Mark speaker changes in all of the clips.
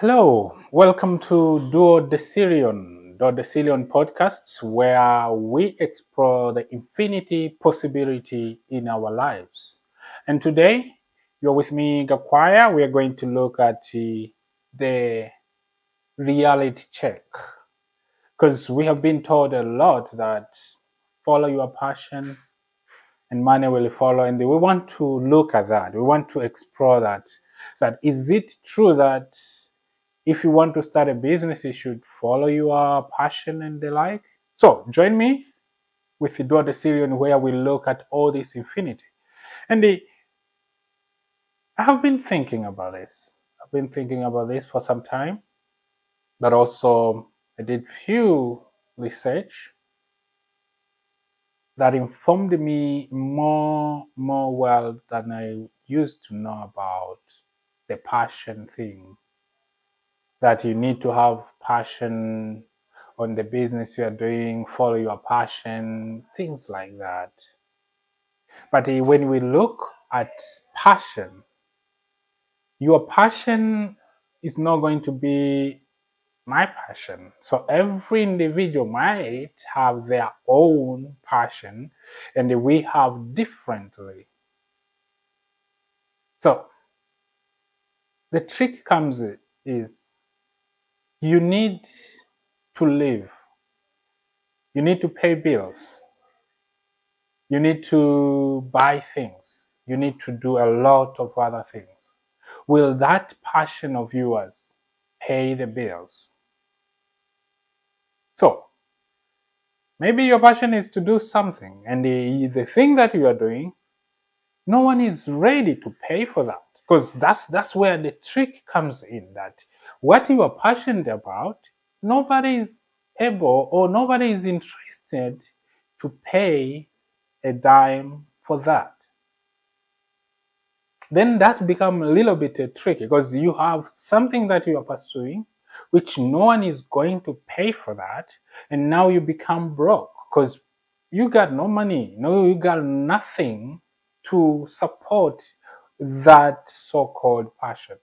Speaker 1: Hello, welcome to Duo Decilion podcasts, where we explore the infinity possibility in our lives. And today, you're with me, Gakwaya. We are going to look at the reality check because we have been told a lot that follow your passion and money will follow, and we want to look at that. We want to explore that. That is it true that if you want to start a business, you should follow your passion and the like. So join me with the Duo Decilion, where we look at all this infinity. And I have been thinking about this. I've been thinking about this for some time, but also I did few research that informed me more well than I used to know about the passion thing. That you need to have passion on the business you are doing, follow your passion, things like that. But when we look at passion, your passion is not going to be my passion. So every individual might have their own passion, and we have differently. So the trick comes is you need to live, you need to pay bills, you need to buy things, you need to do a lot of other things. Will that passion of yours pay the bills? So maybe your passion is to do something, and the thing that you are doing, no one is ready to pay for that, because that's where the trick comes in. That what you are passionate about, nobody is able or nobody is interested to pay a dime for that. Then that's become a little bit tricky, because you have something that you are pursuing which no one is going to pay for that, and now you become broke because you got no money, no, you got nothing to support that so-called passion.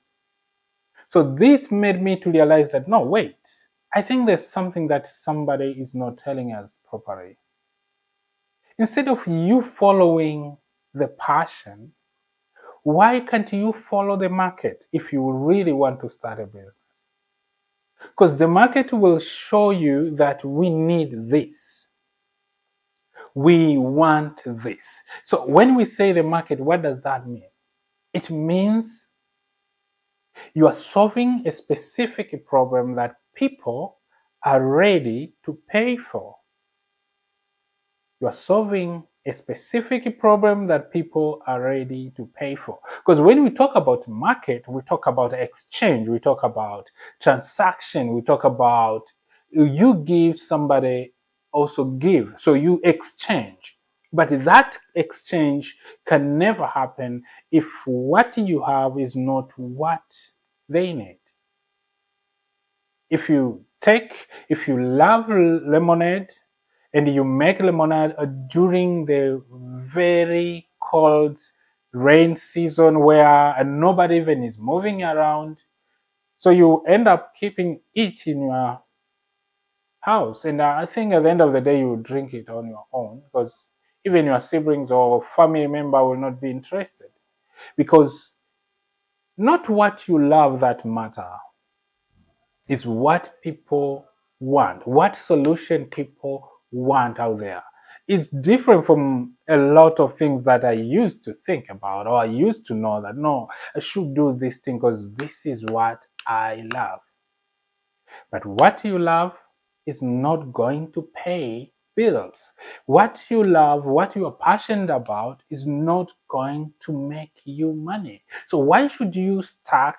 Speaker 1: So this made me to realize that no, wait, I think there's something that somebody is not telling us properly. Instead of you following the passion, why can't you follow the market if you really want to start a business? Because the market will show you that we need this. We want this. So when we say the market, what does that mean? It means you are solving a specific problem that people are ready to pay for. You are solving a specific problem that people are ready to pay for. Because when we talk about market, we talk about exchange, we talk about transaction, we talk about you give, somebody also give. So you exchange. But that exchange can never happen if what you have is not what they need. If you love lemonade and you make lemonade during the very cold rain season where nobody even is moving around, so you end up keeping it in your house, and I think at the end of the day you drink it on your own, because even your siblings or family member will not be interested, because not what you love that matter, is what people want, what solution people want out there. Is different from a lot of things that I used to think about, or I used to know that no, I should do this thing because this is what I love. But what you love is not going to pay bills. What you love, what you are passionate about, is not going to make you money. So why should you start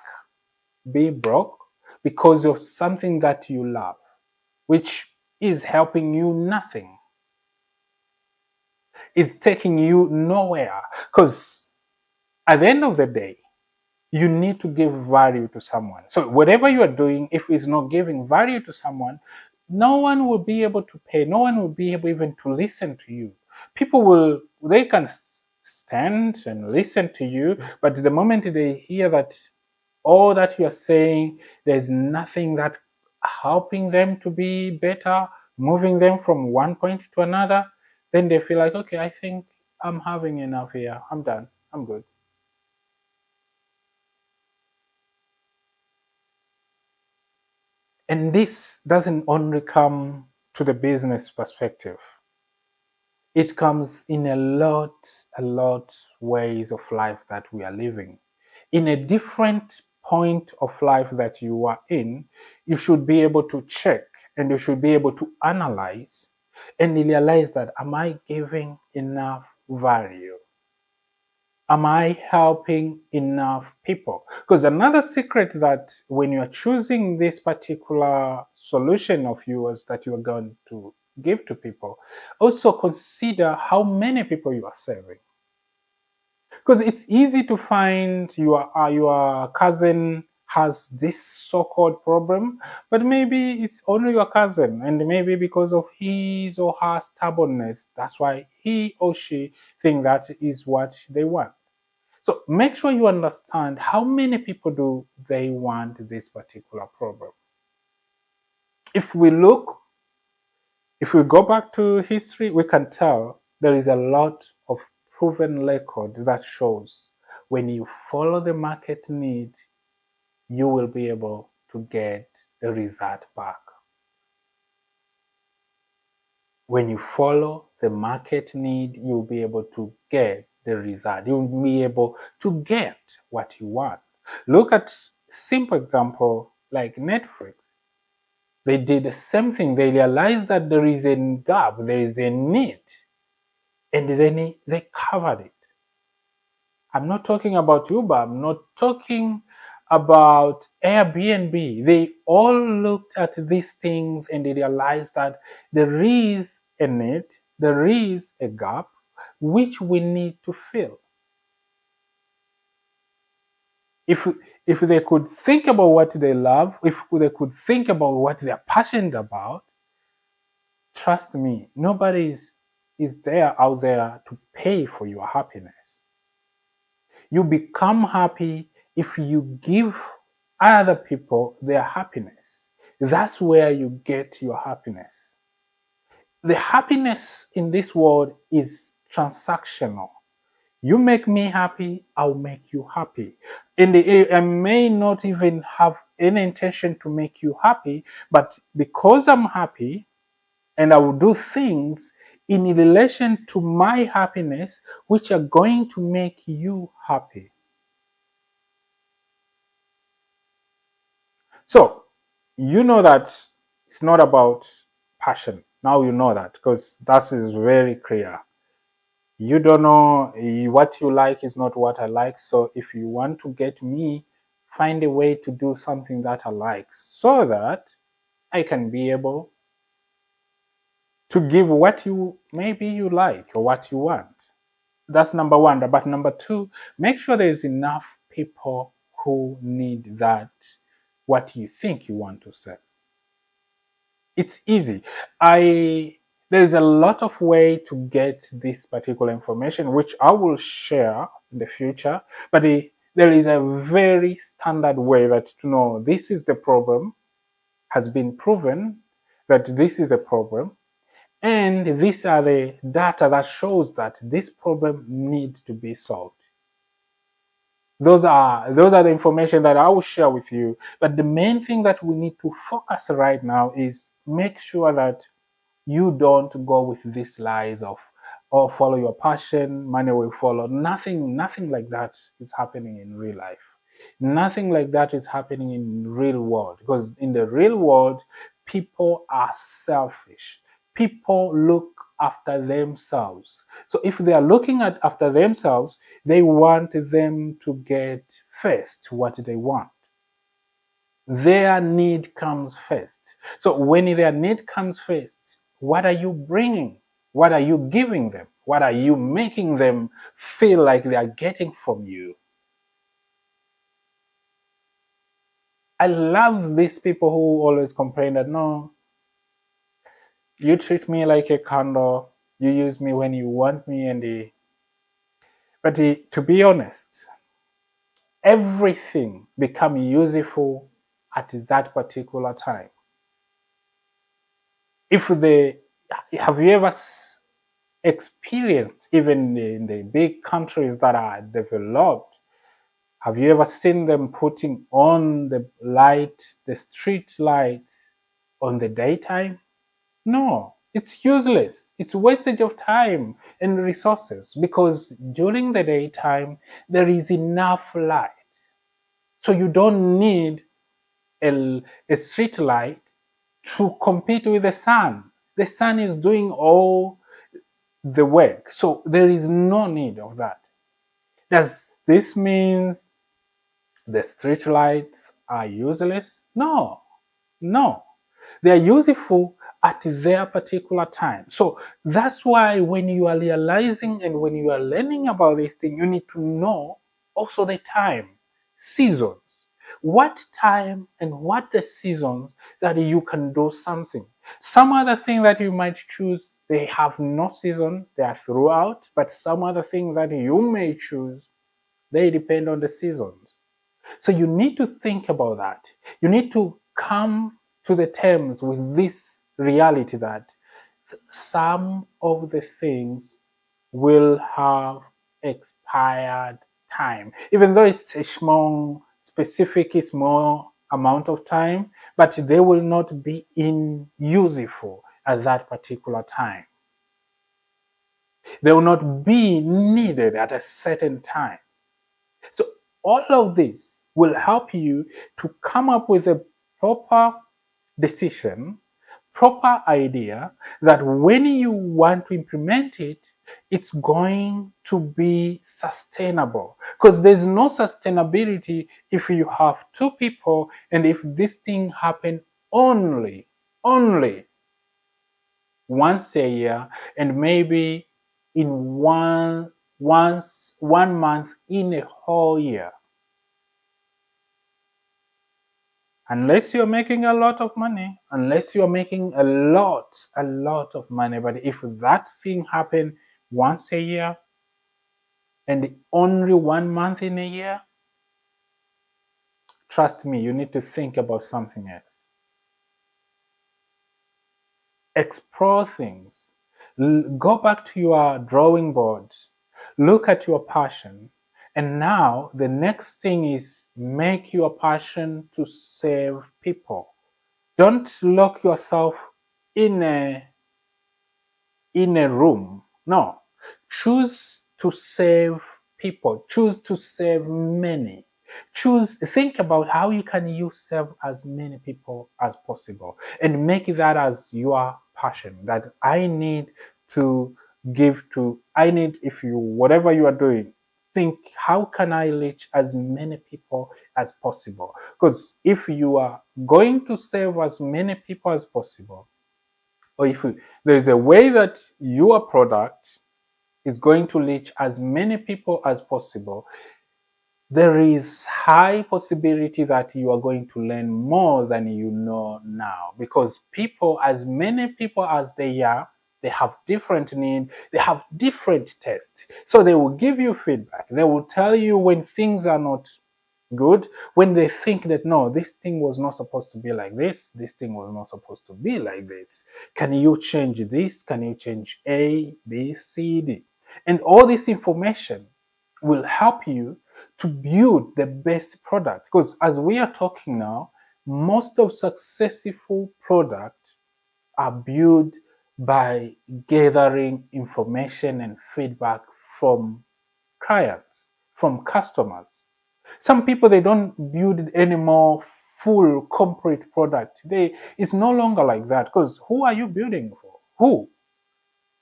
Speaker 1: be broke because of something that you love, which is helping you nothing, is taking you nowhere? Because at the end of the day, you need to give value to someone. So whatever you are doing, if it's not giving value to someone, no one will be able to pay. No one will be able even to listen to you. They can stand and listen to you, but the moment they hear that all that you're saying, there's nothing that helping them to be better, moving them from one point to another, then they feel like, okay, I think I'm having enough here. I'm done. I'm good. And this doesn't only come to the business perspective. It comes in a lot ways of life that we are living. In a different point of life that you are in, you should be able to check and you should be able to analyze and realize that, am I giving enough value? Am I helping enough people? Because another secret that when you're choosing this particular solution of yours that you are going to give to people, also consider how many people you are serving. Because it's easy to find your cousin has this so-called problem, but maybe it's only your cousin, and maybe because of his or her stubbornness, that's why he or she think that is what they want. So make sure you understand how many people do they want this particular problem. If we look, if we go back to history, we can tell there is a lot of proven record that shows when you follow the market need, you will be able to get the result back. When you follow the market need, you'll be able to get the result. You'll be able to get what you want. Look at simple example like Netflix. They did the same thing. They realized that there is a gap, there is a need, and then they covered it. I'm not talking about Uber. I'm not talking about Airbnb. They all looked at these things and they realized that there is a need, there is a gap which we need to fill. If if they could think about what they love, if they could think about what they're passionate about, trust me, nobody is there out there to pay for your happiness. You become happy if you give other people their happiness. That's where you get your happiness. The happiness in this world is transactional. You make me happy, I'll make you happy. And I may not even have any intention to make you happy, but because I'm happy and I will do things in relation to my happiness which are going to make you happy. So, you know that it's not about passion. Now you know that because that is very clear. You don't know what you like is not what I like. So, if you want to get me, find a way to do something that I like so that I can be able to give what you maybe you like or what you want. That's number one. But number two, make sure there's enough people who need that, what you think you want to sell. It's easy. I There's a lot of way to get this particular information, which I will share in the future. But there is a very standard way that to know this is the problem has been proven that this is a problem, and these are the data that shows that this problem needs to be solved. Those are the information that I will share with you. But the main thing that we need to focus right now is make sure that you don't go with these lies of, oh, follow your passion, money will follow. Nothing like that is happening in real life. Nothing like that is happening in real world, because in the real world people are selfish. People look after themselves. So if they are looking at after themselves, they want them to get first what they want. Their need comes first. So when their need comes first, what are you bringing? What are you giving them? What are you making them feel like they are getting from you? I love these people who always complain that, no, you treat me like a candle, you use me when you want me, and but to be honest, everything become useful at that particular time. If they have you ever experienced, even in the big countries that are developed, have you ever seen them putting on the light, the street light on the daytime? No, it's useless. It's wastage of time and resources because during the daytime there is enough light. So you don't need a street light to compete with the sun. The sun is doing all the work. So there is no need of that. Does this mean the street lights are useless? No, no. They are useful at their particular time. So that's why when you are realizing and when you are learning about this thing, you need to know also the time, seasons. What time and what the seasons that you can do something. Some other thing that you might choose, they have no season, they are throughout, but some other thing that you may choose, they depend on the seasons. So you need to think about that. You need to come to the terms with this reality that some of the things will have expired time, even though it's a small amount of time, but they will not be useful at that particular time. They will not be needed at a certain time. So all of this will help you to come up with a proper decision, proper idea that when you want to implement it, it's going to be sustainable. Because there's no sustainability if you have two people and if this thing happen only once a year and maybe in one month in a whole year. Unless you're making a lot of money, unless you're making a lot of money. But if that thing happen once a year and only 1 month in a year, trust me, you need to think about something else. Explore things. Go back to your drawing board. Look at your passion. And now the next thing is make your passion to serve people. Don't lock yourself in a room. No. Choose to save people. Choose to save many. Think about how you can serve as many people as possible and make that as your passion that I need to if you, whatever you are doing, think how can I reach as many people as possible? Because if you are going to save as many people as possible, or if there is a way that your product is going to reach as many people as possible, there is high possibility that you are going to learn more than you know now, because as many people as they are, they have different needs, they have different tastes. So they will give you feedback. They will tell you when things are not good, when they think that no, this thing was not supposed to be like this thing was not supposed to be like this. Can you change this? Can you change A, B, C, D? And all this information will help you to build the best product. Because as we are talking now, most of successful products are built by gathering information and feedback from clients, from customers. Some people, they don't build any more full complete product. It's no longer like that, because who are you building for? Who?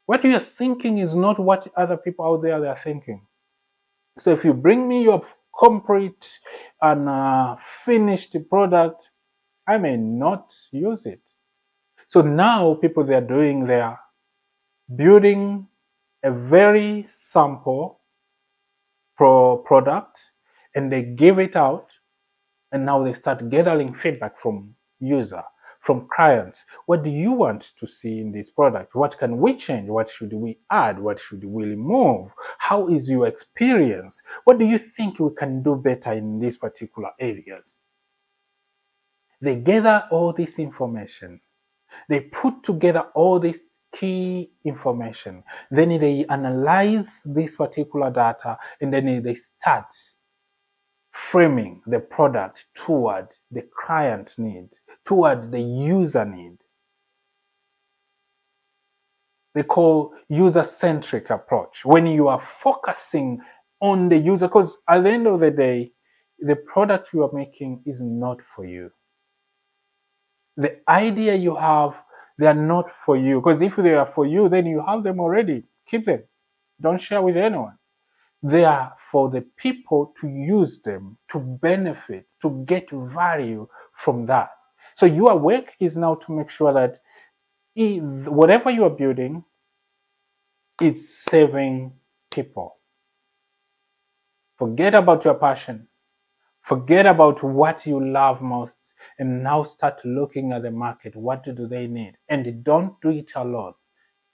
Speaker 1: What you're thinking is not what other people out there they are thinking. So if you bring me your complete and finished product, I may not use it. So now people, they are building a very sample product and they give it out, and now they start gathering feedback from user, from clients. What do you want to see in this product? What can we change? What should we add? What should we remove? How is your experience? What do you think we can do better in these particular areas? They gather all this information. They put together all this key information. Then they analyze this particular data, and then they start framing the product toward the client need, toward the user need. They call user-centric approach. When you are focusing on the user, because at the end of the day, the product you are making is not for you. The idea you have, they are not for you. Because if they are for you, then you have them already. Keep them. Don't share with anyone. They are for the people to use them, to benefit, to get value from that. So your work is now to make sure that whatever you are building is serving people. Forget about your passion. Forget about what you love most, and now start looking at the market. What do they need? And don't do it alone.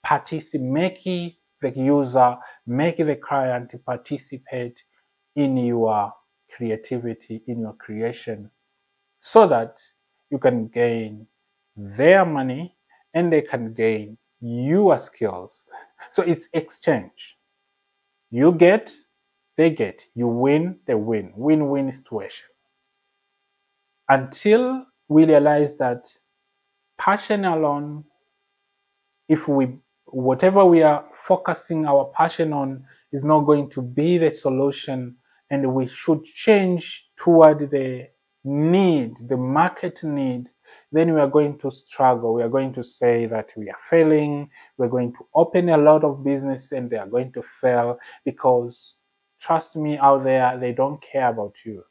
Speaker 1: Make the user, make the client participate in your creativity, in your creation, so that you can gain their money and they can gain your skills. So it's exchange. You get, they get. You win, they win. Win-win situation. Until we realize that passion alone, if we whatever we are focusing our passion on is not going to be the solution, and we should change toward the need, the market need, then we are going to struggle. We are going to say that we are failing. We're going to open a lot of business and they are going to fail, because trust me, out there, they don't care about you.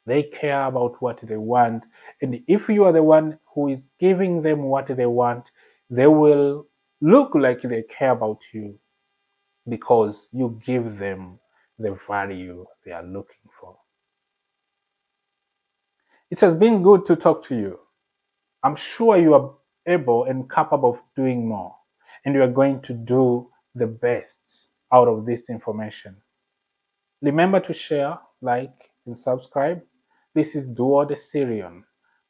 Speaker 1: They care about what they want. And if you are the one who is giving them what they want, they will look like they care about you, because you give them the value they are looking for. It has been good to talk to you. I'm sure you are able and capable of doing more, and you are going to do the best out of this information. Remember to share, like, and subscribe. This is Duo the Syrian,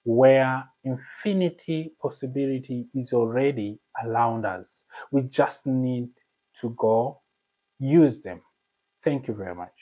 Speaker 1: where infinity possibility is already around us. We just need to go use them. Thank you very much.